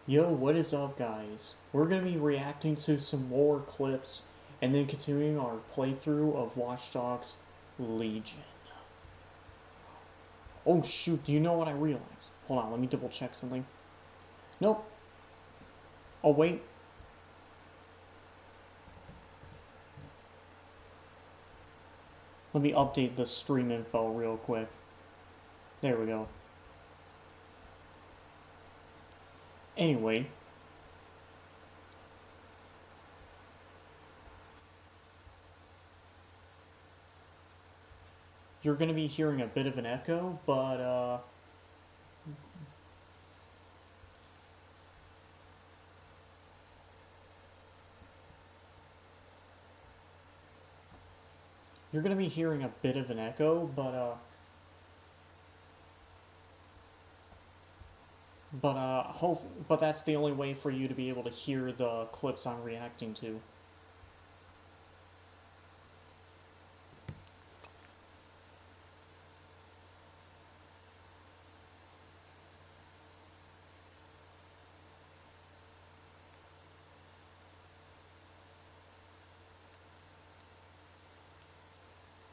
Yo, what is up, guys? We're gonna be reacting to some more clips and then continuing our playthrough of Watch Dogs Legion. Oh shoot, do you know what I realized? Hold on, let me double check something. Nope. Oh wait. Let me update the stream info real quick. There we go. Anyway. You're gonna be hearing a bit of an echo, but you're gonna be hearing a bit of an echo, but that's the only way for you to be able to hear the clips I'm reacting to.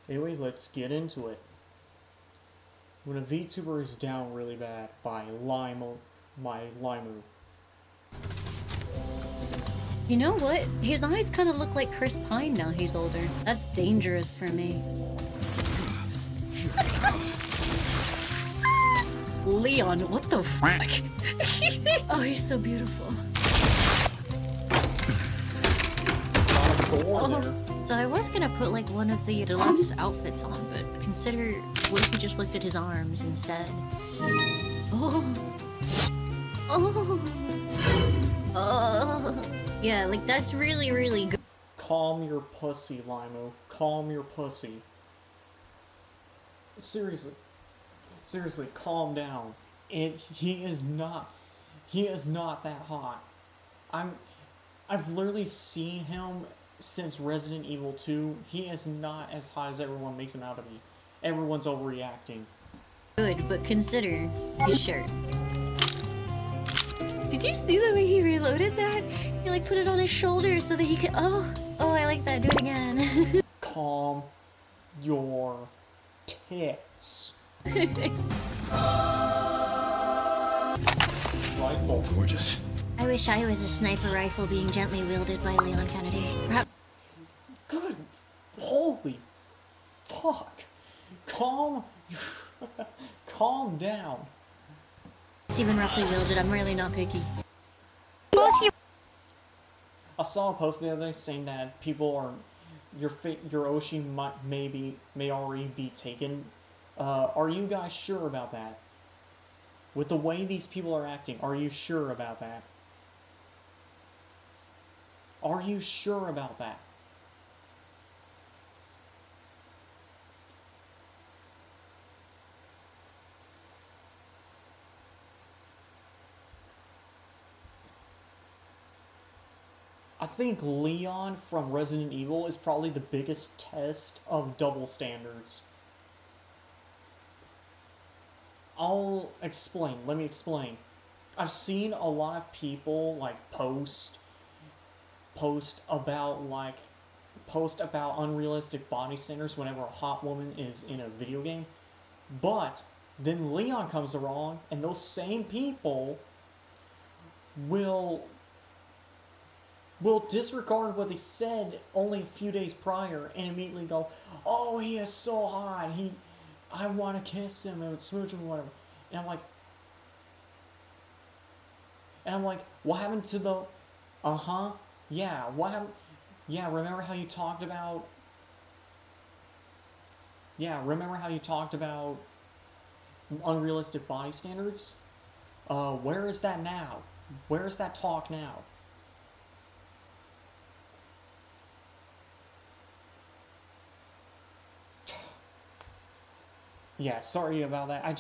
Anyway, let's get into it. When a VTuber is down really bad by Limu. You know what? His eyes kind of look like Chris Pine now he's older. That's dangerous for me. Leon, what the fuck? Oh, he's so beautiful. So I was gonna put like one of the deluxe outfits on, but consider what if we just looked at his arms instead? Oh. Oh. Oh. Yeah, like that's really, really good. Calm your pussy, Limu. Calm your pussy. Seriously. Seriously, calm down. He is not that hot. I've literally seen him since Resident Evil 2. He is not as hot as everyone makes him out to be. Everyone's overreacting. Good, but consider his shirt. Did you see the way he reloaded that? He like put it on his shoulder so that he could. Oh, I like that. Do it again. Calm your tits. Rifle. Gorgeous. I wish I was a sniper rifle being gently wielded by Leon Kennedy. Perhaps. Good. Holy fuck. Calm down. Even roughly wielded, I'm really not picky. I saw a post the other day saying that people are your Oshi may already be taken. Are you guys sure about that? With the way these people are acting, are you sure about that? Are you sure about that? I think Leon from Resident Evil is probably the biggest test of double standards. I'll explain. Let me explain. I've seen a lot of people like post about unrealistic body standards whenever a hot woman is in a video game. But then Leon comes along and those same people will disregard what they said only a few days prior and immediately go, "Oh, he is so hot. I want to kiss him and smooch him, whatever." And I'm like, what happened to the? Yeah. What happened? Yeah. Remember how you talked about? Yeah. Remember how you talked about unrealistic body standards? Where is that now? Where is that talk now? Yeah, sorry about that. I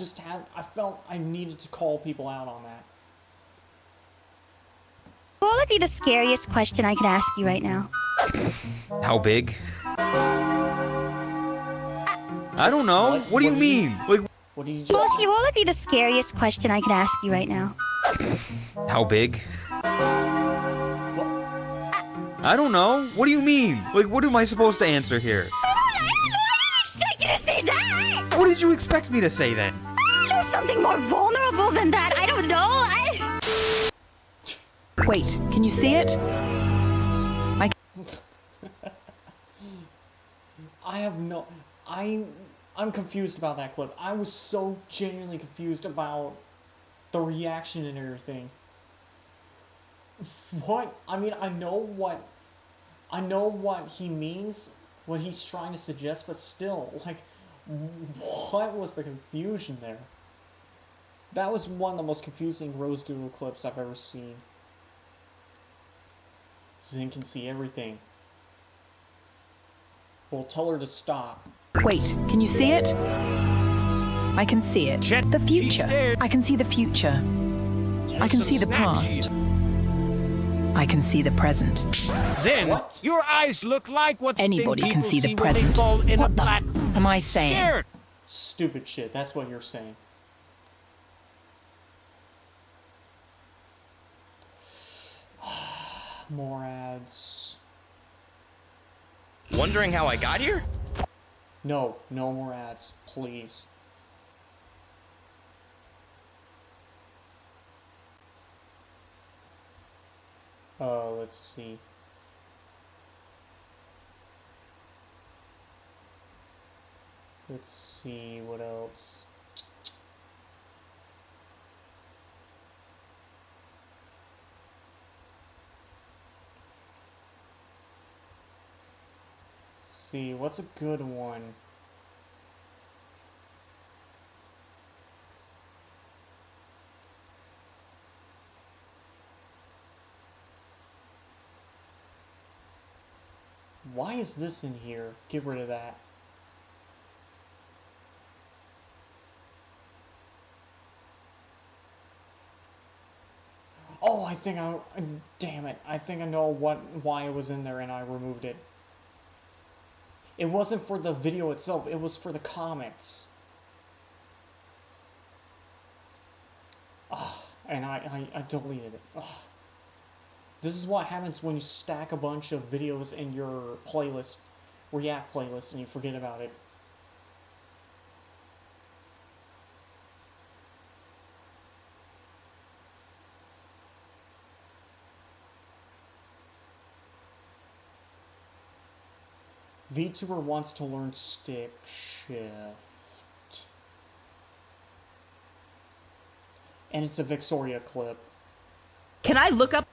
felt I needed to call people out on that. What would be the scariest question I could ask you right now? How big? I don't know. What do you mean? Like, what do you just say? What would be the scariest question I could ask you right now? How big? What? I don't know. What do you mean? Like, what am I supposed to answer here? I didn't expect you to say that! What did you expect me to say then? There's something more vulnerable than that. I don't know. Wait, can you see it? I have no... I'm confused about that clip. I was so genuinely confused about the reaction and everything. What? I mean, I know what he means, what he's trying to suggest, but still, like, what was the confusion there? That was one of the most confusing Rose Doodle clips I've ever seen. Zin can see everything. Well, tell her to stop. Wait, can you see it? I can see it. The future. I can see the future. I can see the past. I can see the present. Then What? your eyes look like what Anybody can see the when they present. fall in a What the black f am I saying? scared. Stupid shit, that's what you're saying. More ads. Wondering how I got here? No, no more ads, please. Let's see. Let's see, what else? Let's see, what's a good one? Why is this in here? Get rid of that. Oh, I think damn it. I think I know why it was in there and I removed it. It wasn't for the video itself, it was for the comments. And I deleted it. This is what happens when you stack a bunch of videos in your playlist, React playlist, and you forget about it. VTuber wants to learn stick shift. And it's a Victoria clip. Can I look up?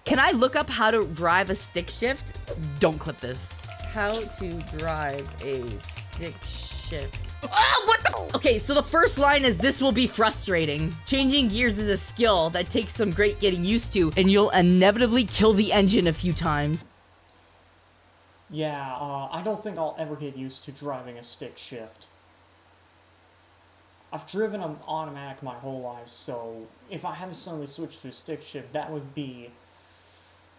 Can I look up how to drive a stick shift? Don't clip this. How to drive a stick shift. Oh, what the? Okay, so the first line is this will be frustrating. Changing gears is a skill that takes some great getting used to, and you'll inevitably kill the engine a few times. Yeah, I don't think I'll ever get used to driving a stick shift. I've driven an automatic my whole life, so if I had to suddenly switch to a stick shift, that would be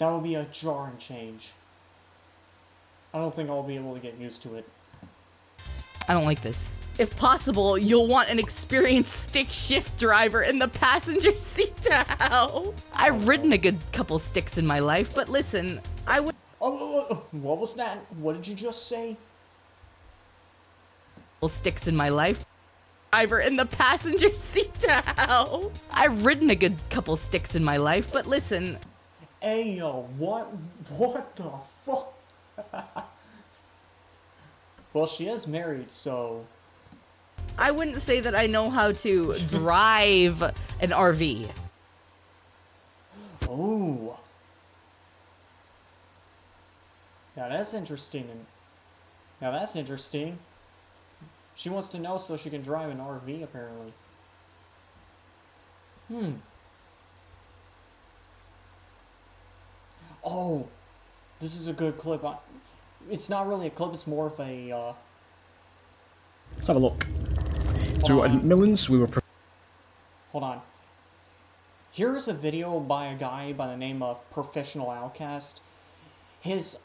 a jarring change. I don't think I'll be able to get used to it. I don't like this. If possible, you'll want an experienced stick shift driver in the passenger seat to help. I've ridden a good couple sticks in my life, but listen, I would... Oh, what was that? What did you just say? Sticks in my life. Driver in the passenger seat to help. I've ridden a good couple sticks in my life, but listen... Ayo, what the fuck? Well, she is married, so... I wouldn't say that I know how to drive an RV. Ooh. Now that's interesting. Now that's interesting. She wants to know so she can drive an RV, apparently. Oh, this is a good clip. It's not really a clip, it's more of a, Let's have a look. So at Millens, we were... Hold on. Here is a video by a guy by the name of Professional Outcast. His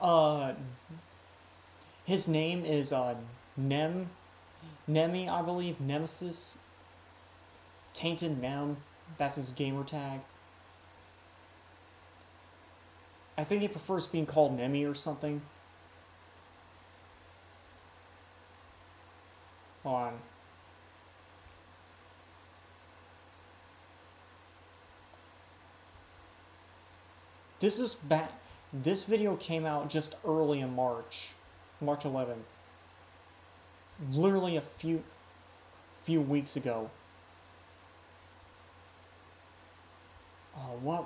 name is Nemi, I believe, Nemesis. Tainted Mem, that's his gamer tag. I think he prefers being called Nemi or something. Hold on. This video came out just early in March 11th. Literally a few weeks ago. What?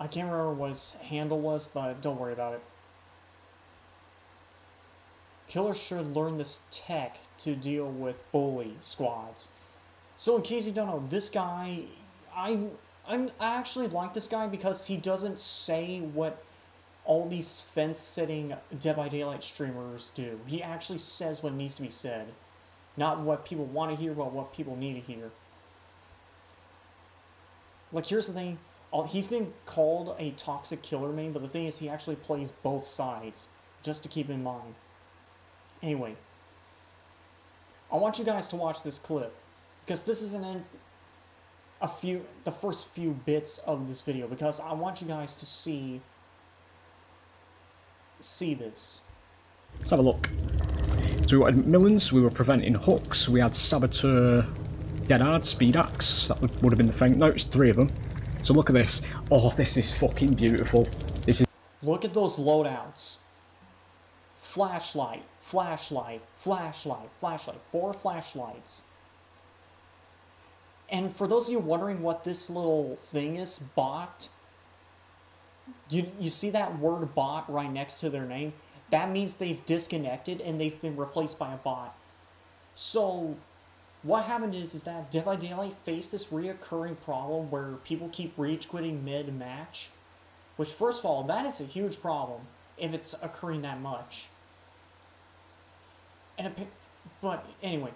I can't remember what his handle was, but don't worry about it. Killers should learn this tech to deal with bully squads. So in case you don't know, this guy, I actually like this guy because he doesn't say what all these fence-sitting Dead by Daylight streamers do. He actually says what needs to be said. Not what people want to hear, but what people need to hear. Like, here's the thing. He's been called a toxic killer main, but the thing is he actually plays both sides. Just to keep in mind. Anyway. I want you guys to watch this clip. Because this is the first few bits of this video. Because I want you guys to see this. Let's have a look. So we wanted Millens, we were preventing hooks, we had Saboteur, Deadhard, Speed Axe, that would have been the thing. No, it's 3 of them. So look at this. Oh, this is fucking beautiful. This is... Look at those loadouts. Flashlight, flashlight, flashlight, flashlight. 4 flashlights. And for those of you wondering what this little thing is, bot, you see that word bot right next to their name? That means they've disconnected and they've been replaced by a bot. So what happened is that Dead by Daylight faced this reoccurring problem where people keep rage quitting mid-match. Which, first of all, that is a huge problem if it's occurring that much. But anyway,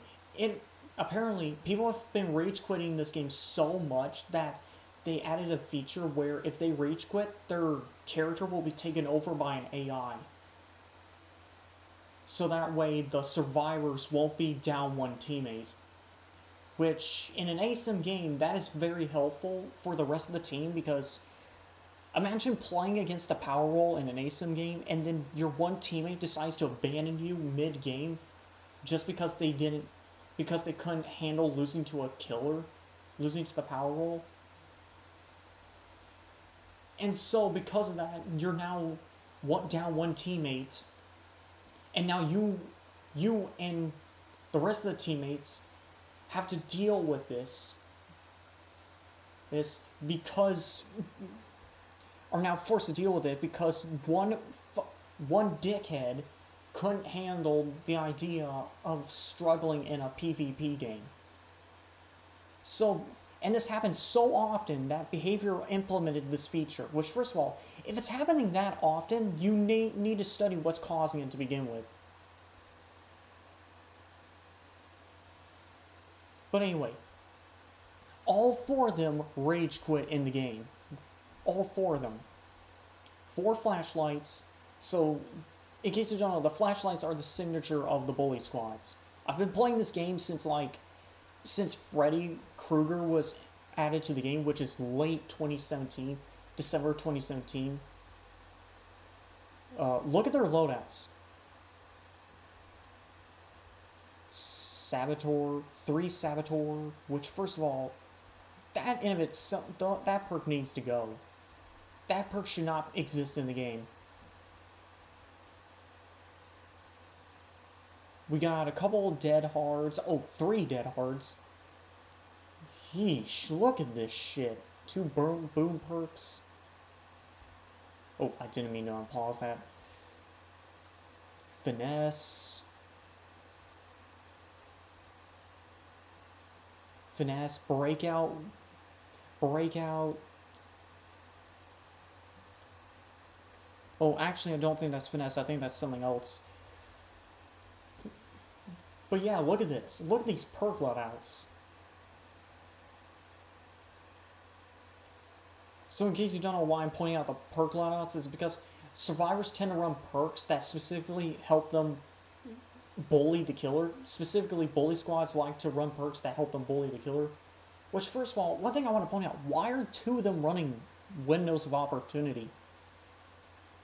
apparently people have been rage quitting this game so much that they added a feature where if they rage quit, their character will be taken over by an AI. So that way the survivors won't be down one teammate. Which, in an ASIM game, that is very helpful for the rest of the team because imagine playing against a power roll in an ASIM game and then your one teammate decides to abandon you mid-game just because they couldn't handle losing to a killer, losing to the power roll. And so because of that, you're now down one teammate, and now you and the rest of the teammates have to deal with this because are now forced to deal with it because one dickhead couldn't handle the idea of struggling in a PvP game. So, and this happens so often that Behavior implemented this feature, which, first of all, if it's happening that often, you need to study what's causing it to begin with. But anyway, all 4 of them rage quit in the game. All 4 of them. 4 flashlights. So, in case you don't know, the flashlights are the signature of the bully squads. I've been playing this game since Freddy Krueger was added to the game, which is late 2017, December 2017. Look at their loadouts. Saboteur, 3 Saboteur, which, first of all, that in of itself, that perk needs to go. That perk should not exist in the game. We got a couple dead hards. Oh, 3 dead hards. Yeesh, look at this shit. 2 boom perks. Oh, I didn't mean to unpause that. Finesse. Finesse, breakout. Breakout. Oh, actually, I don't think that's finesse. I think that's something else. But yeah, look at this. Look at these perk loadouts. So in case you don't know why I'm pointing out the perk loadouts, is because survivors tend to run perks that specifically help them bully the killer. Specifically, bully squads like to run perks that help them bully the killer. Which, first of all, one thing I want to point out, why are 2 of them running Windows of Opportunity?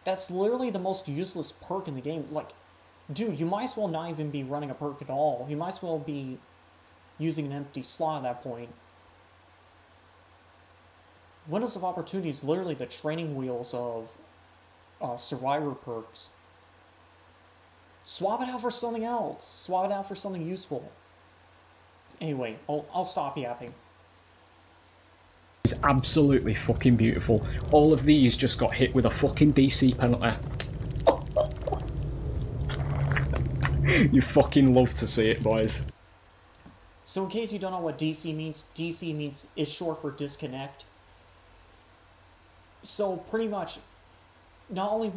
That's literally the most useless perk in the game. Like, dude, you might as well not even be running a perk at all. You might as well be using an empty slot at that point. Windows of Opportunity is literally the training wheels of survivor perks. Swap it out for something else. Swap it out for something useful. Anyway, I'll stop yapping. It's absolutely fucking beautiful. All of these just got hit with a fucking DC penalty. You fucking love to see it, boys. So in case you don't know what DC means is short for disconnect. So pretty much, not only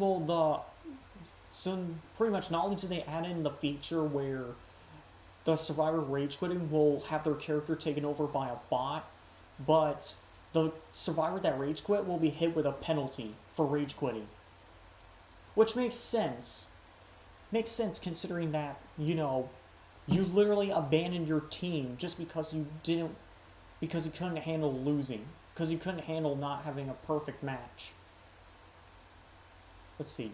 do they add in the feature where the survivor rage quitting will have their character taken over by a bot, but the survivor that rage quit will be hit with a penalty for rage quitting. Which makes sense. Makes sense considering that, you know, you literally abandoned your team just because you couldn't handle losing. Because you couldn't handle not having a perfect match. Let's see.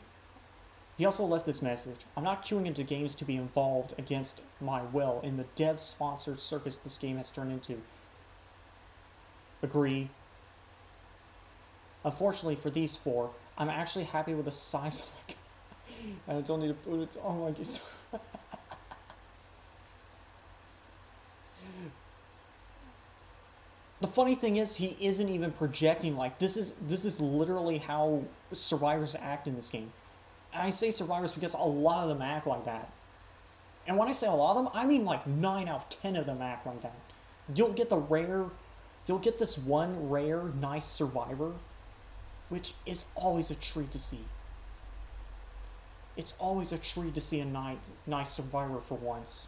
He also left this message. I'm not queuing into games to be involved against my will in the dev-sponsored circus this game has turned into. Agree. Unfortunately for these 4, I'm actually happy with the size of my and I don't need to put it on like it's The funny thing is, he isn't even projecting. Like, this is literally how survivors act in this game. And I say survivors because a lot of them act like that. And when I say a lot of them, I mean like 9 out of 10 of them act like that. You'll get this one rare, nice survivor, which is always a treat to see. It's always a treat to see a nice survivor for once.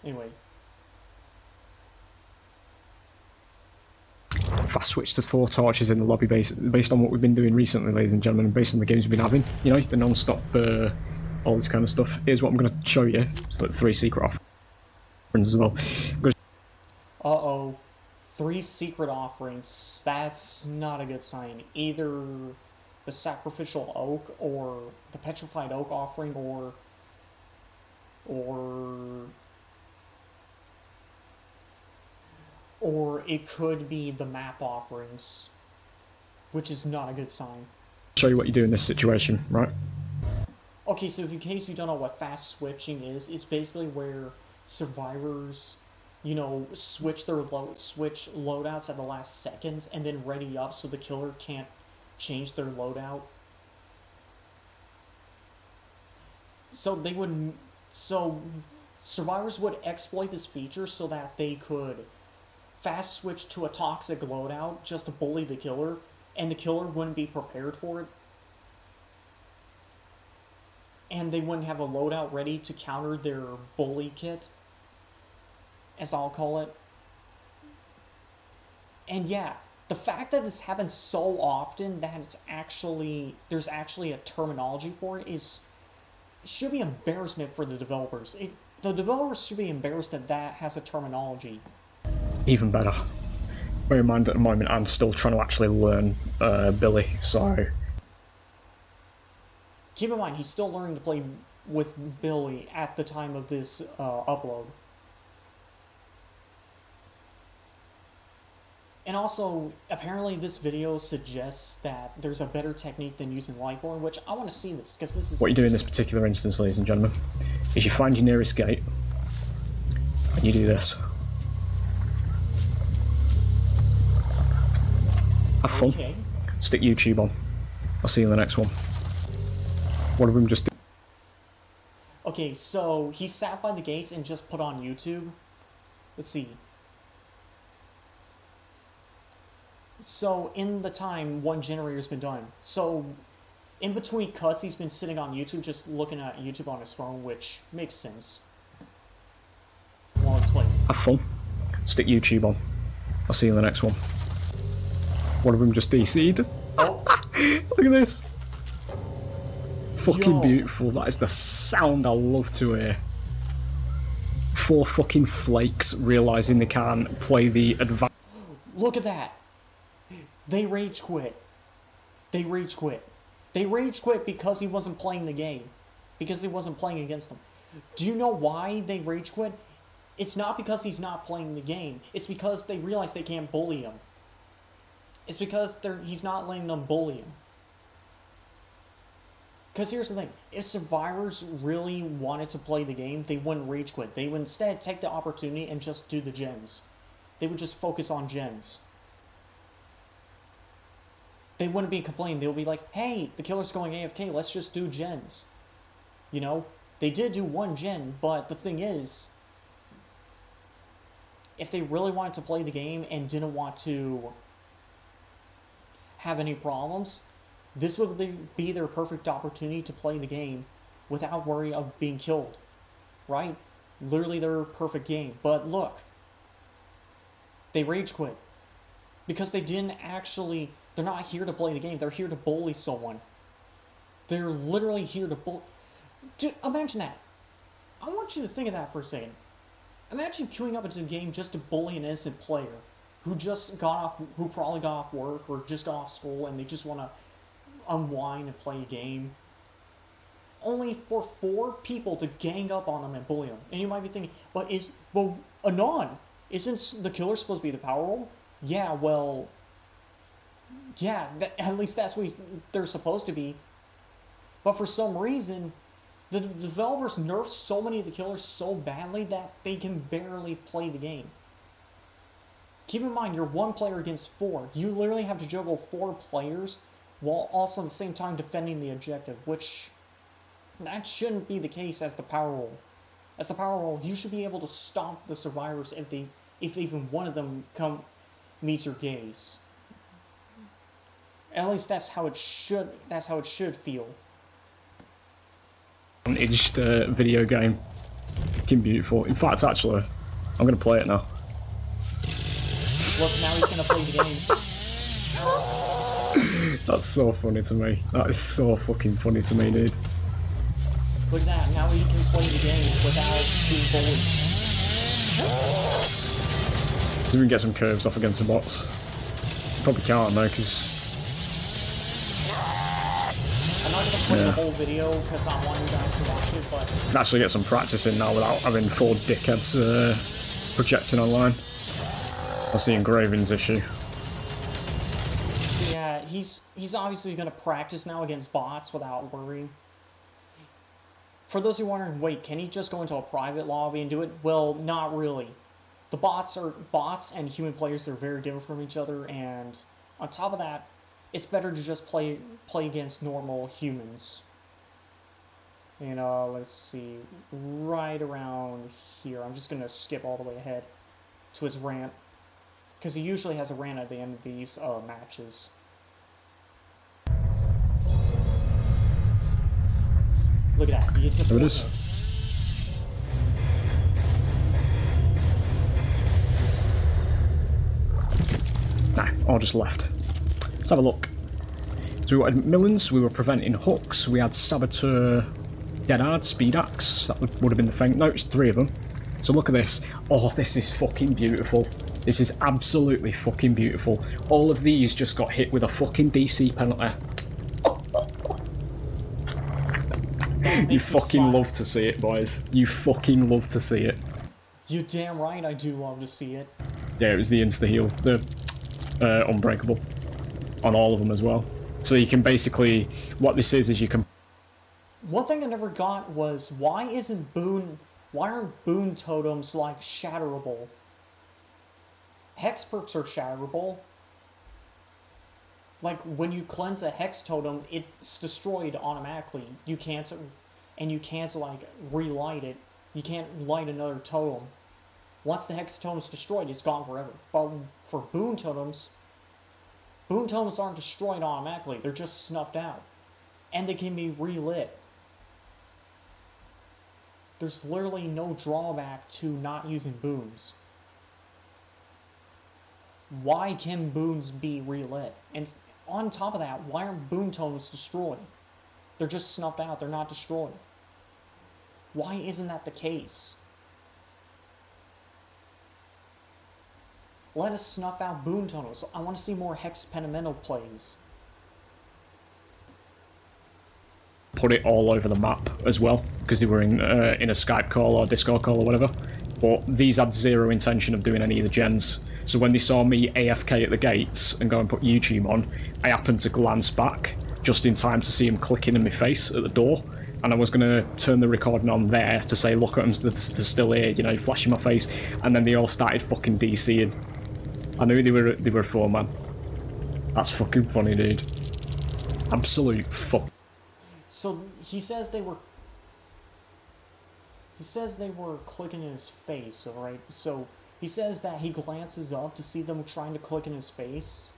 Anyway. Fast switch to 4 torches in the lobby based on what we've been doing recently, ladies and gentlemen, and based on the games we've been having, you know, the non-stop, all this kind of stuff. Here's what I'm going to show you. It's like 3 secret offerings as well. Uh-oh. 3 secret offerings. That's not a good sign. Either the sacrificial oak, or the petrified oak offering, or it could be the map offerings, which is not a good sign. Show you what you do in this situation, right? Okay, so in case you don't know what fast switching is, it's basically where survivors, you know, switch loadouts at the last second and then ready up so the killer can't change their loadout. So survivors would exploit this feature so that they could fast switch to a toxic loadout just to bully the killer, and the killer wouldn't be prepared for it. And they wouldn't have a loadout ready to counter their bully kit, as I'll call it. And yeah, the fact that this happens so often that there's actually a terminology for it should be embarrassment for the developers. The developers should be embarrassed that has a terminology. Even better. Bear in mind at the moment I'm still trying to actually learn Billy, so... Keep in mind, he's still learning to play with Billy at the time of this upload. And also, apparently this video suggests that there's a better technique than using Lightborn, which I want to see this, because this is... What you do in this particular instance, ladies and gentlemen, is you find your nearest gate, and you do this. Have fun. Okay. Stick YouTube on. I'll see you in the next one. One of them just... Okay, so he sat by the gates and just put on YouTube. Let's see. So, in the time, 1 generator's been done. So, in between cuts, he's been sitting on YouTube, just looking at YouTube on his phone, which makes sense. Well, I'll explain. Have fun. Stick YouTube on. I'll see you in the next one. One of them just DC'd. Oh, Look at this. Fucking Yo. beautiful. That is the sound I love to hear. 4 fucking flakes realising they can't play the advanced. look at that. They rage quit. They rage quit. They rage quit because he wasn't playing the game. Because he wasn't playing against them. Do you know why they rage quit? It's not because he's not playing the game. It's because they realize they can't bully him. It's because he's not letting them bully him. Because here's the thing. If survivors really wanted to play the game, they wouldn't rage quit. They would instead take the opportunity and just do the gens. They would just focus on gens. They wouldn't be complaining. They would be like, hey, the killer's going AFK, let's just do gens. You know? They did do 1 gen, but the thing is, if they really wanted to play the game and didn't want to have any problems, this would be their perfect opportunity to play the game without worry of being killed. Right? Literally their perfect game. But look, they rage quit. Because they didn't actually, they're not here to play the game, they're here to bully someone. They're literally here to bully. Dude, imagine that. I want you to think of that for a second. Imagine queuing up into the game just to bully an innocent player who probably got off work or just got off school and they just want to unwind and play a game. Only for 4 people to gang up on them and bully them. And you might be thinking, but Anon, isn't the killer supposed to be the power role? Yeah, well, yeah, at least that's what they're supposed to be. But for some reason, the developers nerfed so many of the killers so badly that they can barely play the game. Keep in mind, you're 1 player against 4. You literally have to juggle 4 players while also at the same time defending the objective, which that shouldn't be the case as the power role. As the power role, you should be able to stop the survivors if even one of them meets your gaze. At least that's how it should feel. Advantaged video game. Fucking beautiful. In fact, actually, I'm gonna play it now. Look, now he's gonna play the game. That's so funny to me. That is so fucking funny to me, dude. Look at that, now he can play the game without being bullied. Does even get some curves off against the bots. Probably can't though, because I'm not gonna play the whole video because I want you guys to watch it, but can actually get some practice in now without having 4 dickheads projecting online. That's the engravings issue. so yeah, he's obviously gonna practice now against bots without worrying. For those who are wondering, wait, can he just go into a private lobby and do it? Well, not really. The bots and human players are very different from each other, and on top of that, it's better to just play against normal humans. And let's see, right around here. I'm just gonna skip all the way ahead to his rant, because he usually has a rant at the end of these matches. Look at that. He gets a There it is. Nah, all just left. Let's have a look. So we wanted Millens, we were preventing hooks, we had Saboteur, Deadard, Speed Axe, that would have been the thing. No, it's 3 of them. So look at this. Oh, this is fucking beautiful. This is absolutely fucking beautiful. All of these just got hit with a fucking DC penalty. You fucking love to see it, boys. You fucking love to see it. You damn right I do love to see it. Yeah, it was the insta-heal, the unbreakable, on all of them as well. So you can basically, what this is you can... One thing I never got was, why aren't boon totems like shatterable? Hex perks are shatterable. Like, when you cleanse a hex totem, it's destroyed automatically. You can't like relight it. You can't light another totem. Once the hex totem is destroyed, it's gone forever. But for boon totems aren't destroyed automatically. They're just snuffed out. And they can be relit. There's literally no drawback to not using boons. why can boons be relit? And on top of that, why aren't boon totems destroyed? They're just snuffed out, they're not destroyed. Why isn't that the case? Let us snuff out boon totems. I want to see more Hex Penamental plays. Put it all over the map as well, because they were in a Skype call or Discord call or whatever. But these had zero intention of doing any of the gens. So when they saw me AFK at the gates and go and put YouTube on, I happened to glance back just in time to see him clicking in my face at the door. And I was going to turn the recording on there to say, look at them, they're still here, you know, flashing my face. And then they all started fucking DCing. I knew they were 4 man. That's fucking funny, dude. Absolute fuck. So he says they were clicking in his face, alright? So he says that he glances up to see them trying to click in his face.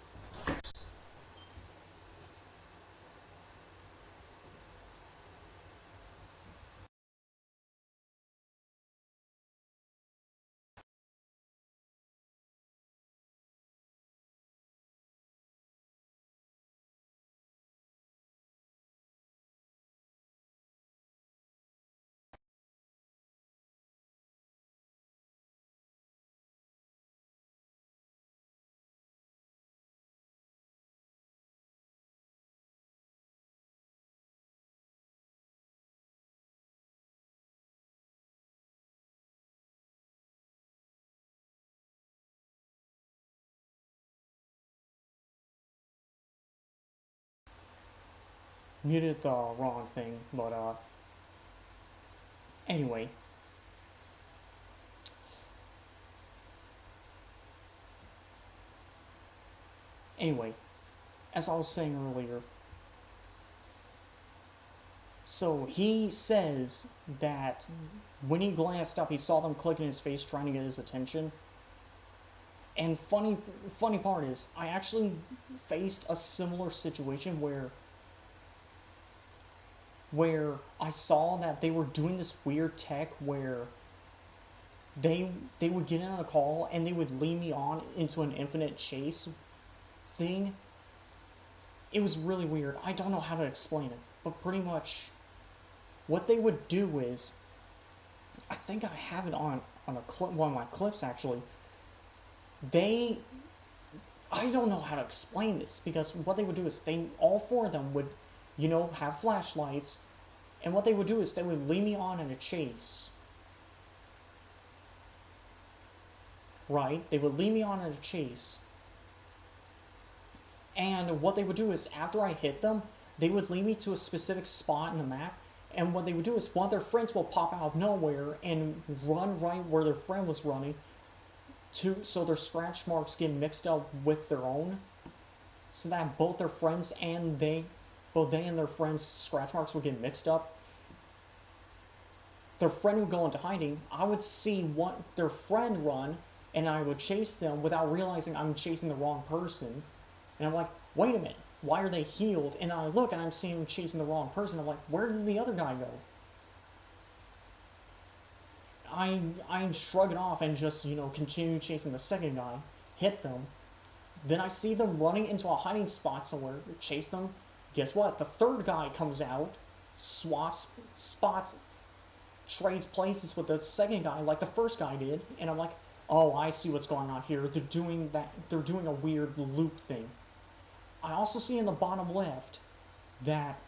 Muted the wrong thing, but anyway. Anyway, as I was saying earlier, so he says that when he glanced up, he saw them clicking in his face trying to get his attention. And funny part is, I actually faced a similar situation where I saw that they were doing this weird tech where they would get in on a call and they would lead me on into an infinite chase thing. It was really weird. I don't know how to explain it, but pretty much what they would do is, I think I have it on a clip, one of my clips actually. I don't know how to explain this, because what they would do is all 4 of them would, you know, have flashlights, and what they would do is they would lead me on in a chase. Right? They would lead me on in a chase. And what they would do is, after I hit them, they would lead me to a specific spot in the map, and what they would do is one of their friends will pop out of nowhere and run right where their friend was running, so their scratch marks get mixed up with their own, so that both they and their friends' scratch marks would get mixed up. Their friend would go into hiding. I would see their friend run, and I would chase them without realizing I'm chasing the wrong person. And I'm like, wait a minute, why are they healed? And I look and I'm seeing them chasing the wrong person. I'm like, where did the other guy go? I shrug it off and just, you know, continue chasing the second guy, hit them. Then I see them running into a hiding spot somewhere, chase them. Guess what? The third guy comes out, swaps spots, trades places with the second guy like the first guy did, and I'm like, oh, I see what's going on here. They're doing a weird loop thing. I also see in the bottom left that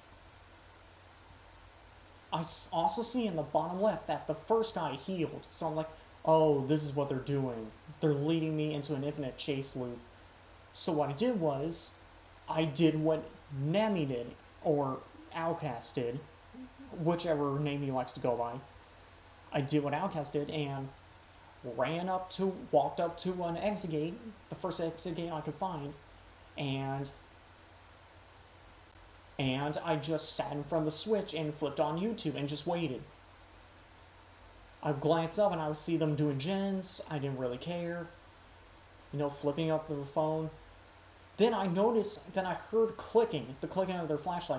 the first guy healed. So I'm like, oh, this is what they're doing. They're leading me into an infinite chase loop. So what I did was, I did what Nemi did, or Outcast did, whichever name he likes to go by. I did what Outcast did and walked up to an exit gate, the first exit gate I could find, and I just sat in front of the switch and flipped on YouTube and just waited. I glanced up and I would see them doing gens. I didn't really care. You know, flipping up the phone. Then I noticed, then I heard the clicking of their flashlight.